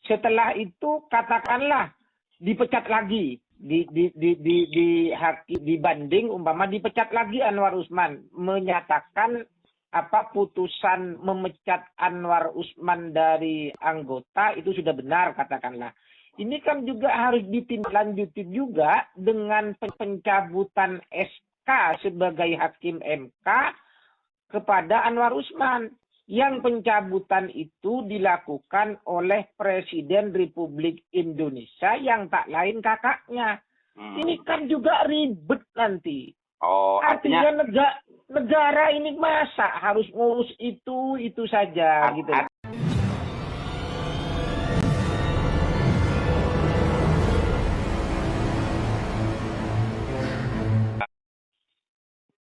Setelah itu katakanlah dipecat lagi dibanding umpama dipecat lagi Anwar Usman, menyatakan putusan memecat Anwar Usman dari anggota itu sudah benar katakanlah. Ini kan juga harus ditindaklanjuti juga dengan pencabutan SK sebagai hakim MK kepada Anwar Usman. Yang pencabutan itu dilakukan oleh Presiden Republik Indonesia yang tak lain kakaknya. Ini kan juga ribet nanti. Oh, artinya negara ini masa harus ngurus itu saja gitu.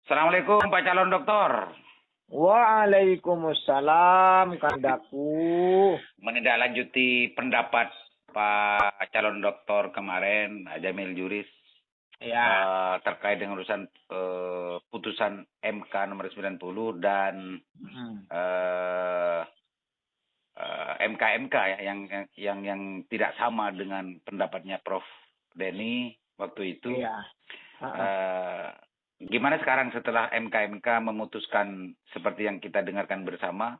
Assalamualaikum Pak calon doktor. Waalaikumsalam kandaku. Menindaklanjuti pendapat Pak calon doktor kemarin, Jamil Juris, ya, terkait dengan urusan putusan MK nomor 90 dan MK ya, yang tidak sama dengan pendapatnya Prof. Denny waktu itu. Ya. Gimana sekarang setelah MK memutuskan seperti yang kita dengarkan bersama,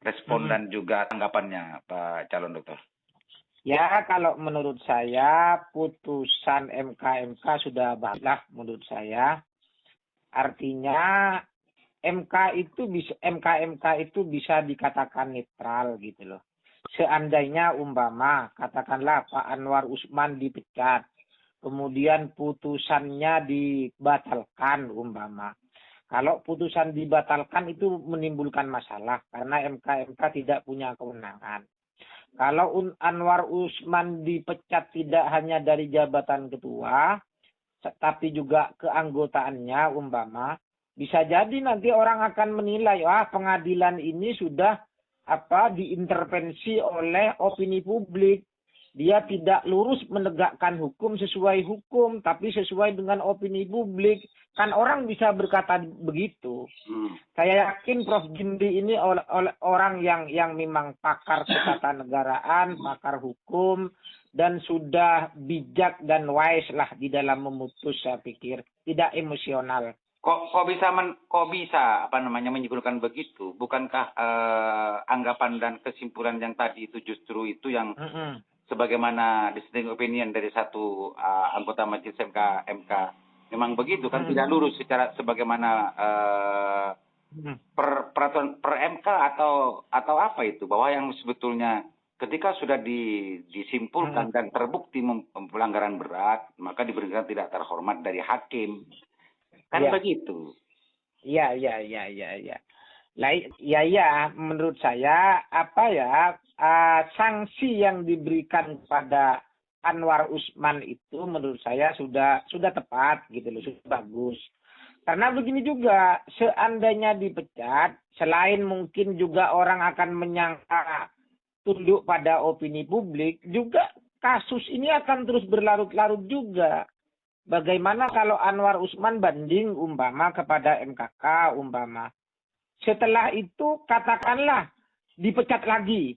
respon dan juga tanggapannya Pak calon dokter? Ya, kalau menurut saya putusan MK sudah baiklah menurut saya. Artinya MK itu bisa dikatakan netral gitu loh. Seandainya umpama katakanlah Pak Anwar Usman dipecat, kemudian putusannya dibatalkan umpama. Kalau putusan dibatalkan itu menimbulkan masalah karena MK tidak punya kewenangan. Kalau Anwar Usman dipecat tidak hanya dari jabatan ketua, tapi juga keanggotaannya umpama, bisa jadi nanti orang akan menilai, pengadilan ini sudah diintervensi oleh opini publik. Dia tidak lurus menegakkan hukum sesuai hukum, tapi sesuai dengan opini publik. Kan orang bisa berkata begitu. Saya yakin Prof. Jimli ini orang yang memang pakar ketatanegaraan, pakar hukum, dan sudah bijak dan wise lah di dalam memutus, saya pikir. Tidak emosional. Kok bisa menyimpulkan begitu? Bukankah anggapan dan kesimpulan yang tadi itu justru itu yang sebagaimana dissenting opinion dari satu anggota majelis MK memang begitu kan, tidak lurus sebagaimana peraturan per MK atau apa itu, bahwa yang sebetulnya ketika sudah disimpulkan dan terbukti pelanggaran berat maka diberikan tidak terhormat dari hakim kan, begitu. Iya. Menurut saya sanksi yang diberikan kepada Anwar Usman itu menurut saya sudah tepat gitu loh, sudah bagus. Karena begini juga, seandainya dipecat, selain mungkin juga orang akan menyangka tunduk pada opini publik, juga kasus ini akan terus berlarut-larut juga. Bagaimana kalau Anwar Usman banding umpama kepada MKK umpama. Setelah itu katakanlah dipecat lagi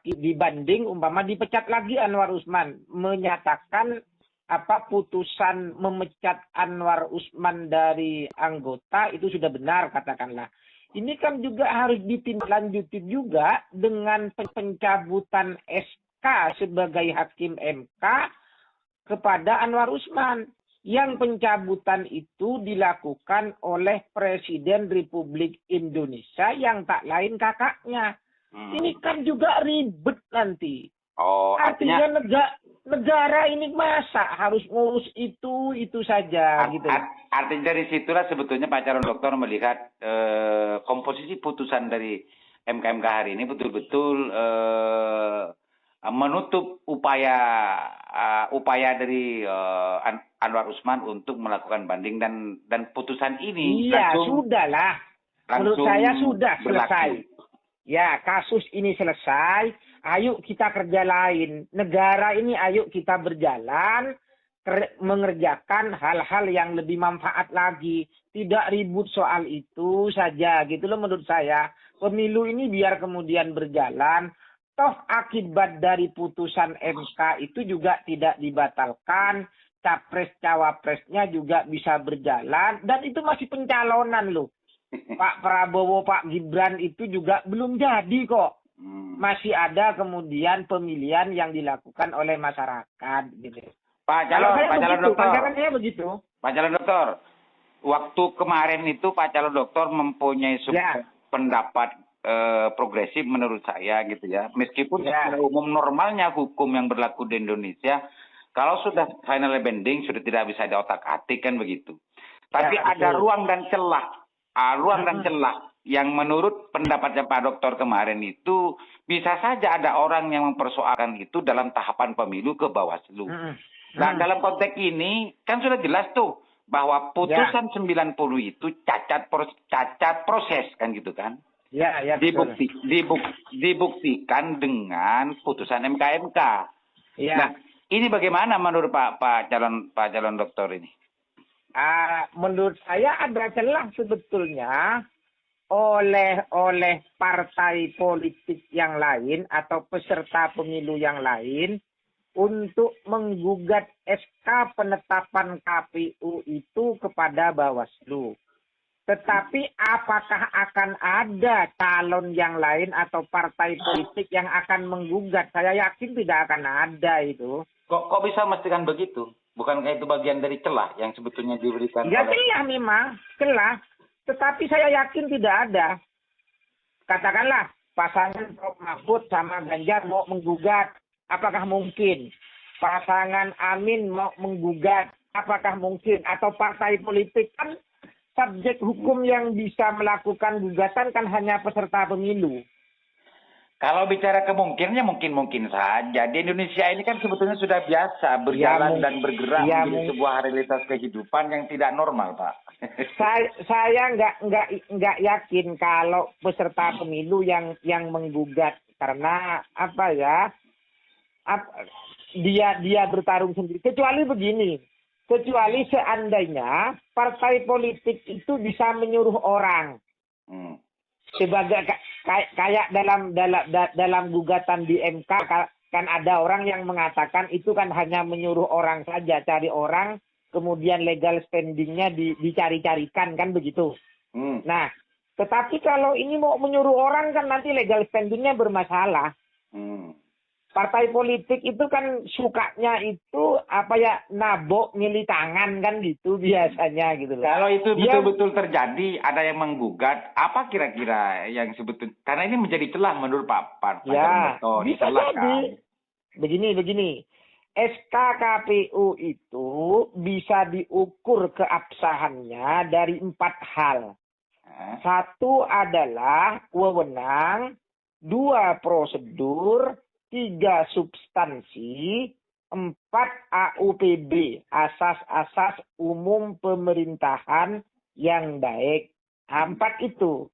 dibanding umpama dipecat lagi Anwar Usman, menyatakan putusan memecat Anwar Usman dari anggota itu sudah benar katakanlah. Ini kan juga harus ditindaklanjuti juga dengan pencabutan SK sebagai hakim MK kepada Anwar Usman. Yang pencabutan itu dilakukan oleh Presiden Republik Indonesia yang tak lain kakaknya. Ini kan juga ribet nanti. Oh, artinya negara ini masa harus ngurus itu saja gitu. Artinya dari situlah sebetulnya Pak calon dokter melihat komposisi putusan dari MK hari ini betul-betul menutup upaya dari Anwar Usman untuk melakukan banding dan putusan ini sudahlah. Menurut saya sudah selesai. Ya, kasus ini selesai. Ayo kita kerja lain. Negara ini ayo kita berjalan mengerjakan hal-hal yang lebih manfaat lagi. Tidak ribut soal itu saja gitu loh menurut saya. Pemilu ini biar kemudian berjalan. toh akibat dari putusan MK itu juga tidak dibatalkan, capres-cawapresnya juga bisa berjalan, dan itu masih pencalonan loh. Pak Prabowo, Pak Gibran itu juga belum jadi kok. Masih ada kemudian pemilihan yang dilakukan oleh masyarakat gitu. Pak calon dokter. Pandangannya begitu. Pak calon dokter, waktu kemarin itu Pak calon dokter mempunyai pendapat progresif menurut saya gitu ya. Meskipun secara umum normalnya hukum yang berlaku di Indonesia, kalau sudah final bending sudah tidak bisa diotak-atik kan begitu. Tapi ada ruang dan celah. Ruang dan celah yang menurut pendapatnya Pak Dokter kemarin itu bisa saja ada orang yang mempersoalkan itu dalam tahapan pemilu ke Bawaslu. Nah, dalam konteks ini kan sudah jelas tuh bahwa putusan 90 itu cacat proses kan gitu kan. Dibuktikan dengan putusan MK. Nah, ini bagaimana menurut Pak calon dokter ini? Menurut saya ada celah sebetulnya oleh partai politik yang lain atau peserta pemilu yang lain untuk menggugat SK penetapan KPU itu kepada Bawaslu. Tetapi apakah akan ada calon yang lain atau partai politik yang akan menggugat? Saya yakin tidak akan ada itu. Kok bisa memastikan begitu? Bukankah itu bagian dari celah yang sebetulnya diberikan? Ya celah memang, celah. Tetapi saya yakin tidak ada. Katakanlah pasangan Prof Mahfud sama Ganjar mau menggugat. Apakah mungkin? Pasangan Amin mau menggugat. Apakah mungkin? Atau partai politik kan subjek hukum yang bisa melakukan gugatan kan hanya peserta pemilu. Kalau bicara kemungkinannya mungkin saja. Di Indonesia ini kan sebetulnya sudah biasa berjalan dan bergerak menjadi sebuah realitas kehidupan yang tidak normal, Pak. Saya nggak yakin kalau peserta pemilu yang menggugat karena dia bertarung sendiri. Kecuali begini, kecuali seandainya partai politik itu bisa menyuruh orang. Sebagai kayak dalam gugatan di MK kan ada orang yang mengatakan itu kan hanya menyuruh orang saja, cari orang kemudian legal standingnya dicari-carikan kan begitu. Nah, tetapi kalau ini mau menyuruh orang kan nanti legal standingnya bermasalah. Partai politik itu kan sukanya itu nabok milih tangan kan gitu biasanya gitu loh. Kalau itu betul-betul terjadi ada yang menggugat, apa kira-kira yang sebetulnya karena ini menjadi celah menurut Pak bisa jadi. Begini. SK KPU itu bisa diukur keabsahannya dari 4 hal. 1 adalah wewenang, 2 prosedur, 3 substansi, 4 AUPB, asas-asas umum pemerintahan yang baik. 4 itu.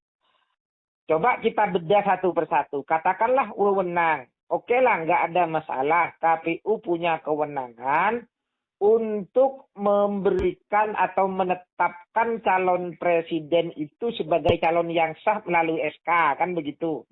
Coba kita bedah satu persatu. Katakanlah wewenang. Oke lah, nggak ada masalah. KPU punya kewenangan untuk memberikan atau menetapkan calon presiden itu sebagai calon yang sah melalui SK, kan begitu.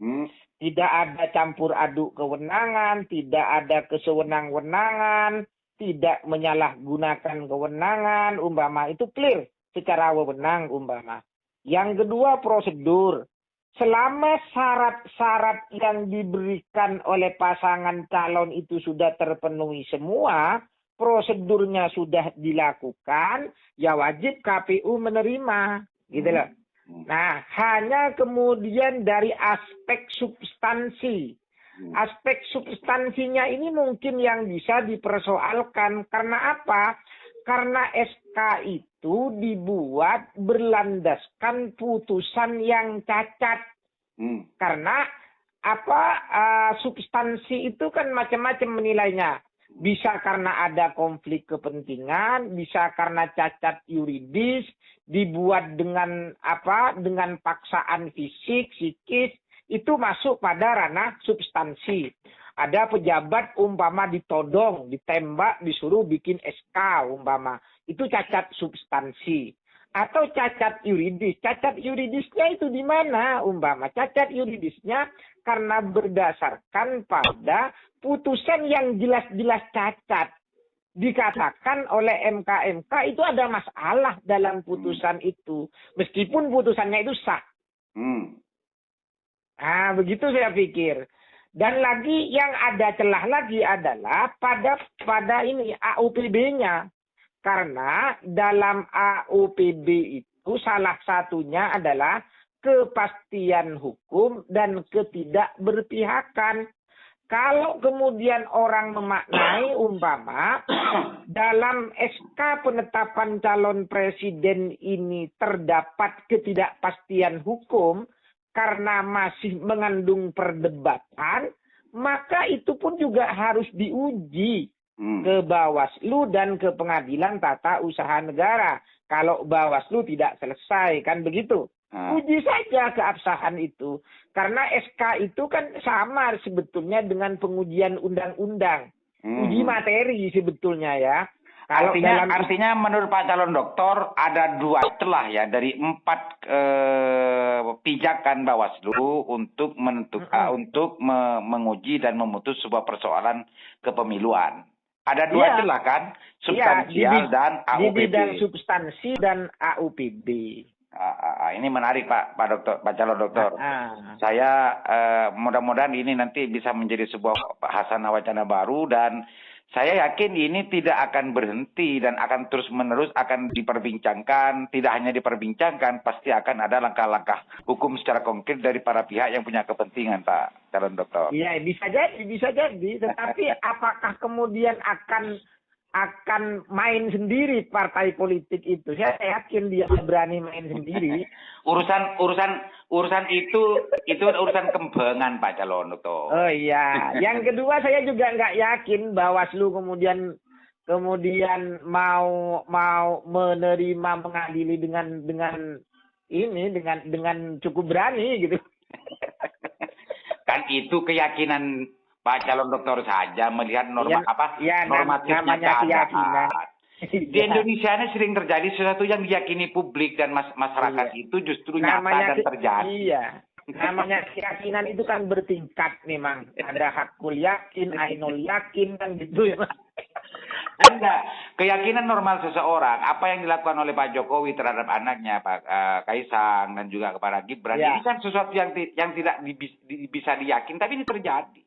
Tidak ada campur aduk kewenangan, tidak ada kesewenang-wenangan, tidak menyalahgunakan kewenangan, umpama itu clear secara wewenang umpama. Yang kedua prosedur. Selama syarat-syarat yang diberikan oleh pasangan calon itu sudah terpenuhi semua, prosedurnya sudah dilakukan, ya wajib KPU menerima, gitu loh. Nah, hanya kemudian dari aspek substansi. Aspek substansinya ini mungkin yang bisa dipersoalkan. Karena apa? Karena SK itu dibuat berlandaskan putusan yang cacat. Karena substansi itu kan macam-macam menilainya. Bisa karena ada konflik kepentingan, bisa karena cacat yuridis, dibuat dengan paksaan fisik, psikis, itu masuk pada ranah substansi. Ada pejabat umpama ditodong, ditembak, disuruh bikin SK umpama. Itu cacat substansi. atau cacat yuridis. Cacat yuridisnya itu di mana? Umpama cacat yuridisnya karena berdasarkan pada putusan yang jelas-jelas cacat. Dikatakan oleh MK itu ada masalah dalam putusan itu. Meskipun putusannya itu sah. Nah, begitu saya pikir. Dan lagi yang ada celah lagi adalah pada ini AUPB-nya. Karena dalam AUPB itu salah satunya adalah kepastian hukum dan ketidakberpihakan. Kalau kemudian orang memaknai umpama dalam SK penetapan calon presiden ini terdapat ketidakpastian hukum karena masih mengandung perdebatan, maka itu pun juga harus diuji ke Bawaslu dan ke Pengadilan Tata Usaha Negara. Kalau Bawaslu tidak selesai, kan begitu. Uji saja keabsahan itu. Karena SK itu kan sama sebetulnya dengan pengujian undang-undang. Uji materi sebetulnya ya. Kalau artinya menurut Pak Calon Doktor ada 2 celah ya dari 4 pijakan Bawaslu untuk menentukan untuk menguji dan memutus sebuah persoalan kepemiluan. Ada 2 celah kan, substansial dan AUPB. Di bidang substansi dan AUPB. Ini menarik Pak Calon Doktor. Saya mudah-mudahan ini nanti bisa menjadi sebuah bahasan wacana baru dan saya yakin ini tidak akan berhenti dan akan terus-menerus akan diperbincangkan. Tidak hanya diperbincangkan, pasti akan ada langkah-langkah hukum secara konkret dari para pihak yang punya kepentingan, Pak Calon Doktor. Iya, bisa jadi. Tetapi apakah kemudian akan main sendiri partai politik itu? Saya yakin dia berani main sendiri. Urusan itu urusan kembangan Pak Calon Doktor. Oh iya. Yang kedua saya juga nggak yakin Bawaslu kemudian mau menerima mengadili dengan cukup berani gitu. Kan itu keyakinan Pak Calon Doktor saja melihat normatifnya keadaan. Di Indonesia ini sering terjadi sesuatu yang diyakini publik dan masyarakat itu justru nyata dan terjadi. Iya. Namanya keyakinan itu kan bertingkat memang. Ada hakul yakin, ainul yakin kan gitu ya. Enggak. Keyakinan normal seseorang, apa yang dilakukan oleh Pak Jokowi terhadap anaknya Pak Kaisang dan juga kepada Gibran, ini kan sesuatu yang tidak bisa diyakin, tapi ini terjadi.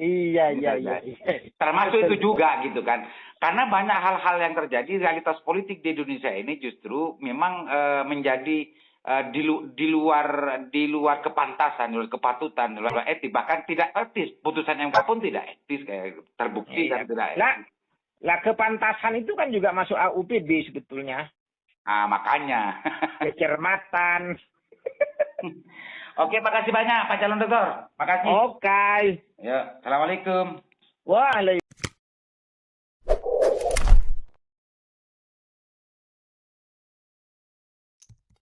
Iya. Termasuk itu juga gitu kan. Karena banyak hal-hal yang terjadi, realitas politik di Indonesia ini justru memang menjadi di luar kepantasan, di luar kepatutan, di luar etis, bahkan tidak etis. Putusan MK pun tidak etis, kayak terbukti kan tidak etis. Lah kepantasan itu kan juga masuk AUPB sebetulnya. Makanya. Kecermatan. Oke, makasih banyak Pak Calon Doktor. Makasih. Oke. Ya, assalamualaikum. Waalaikumsalam.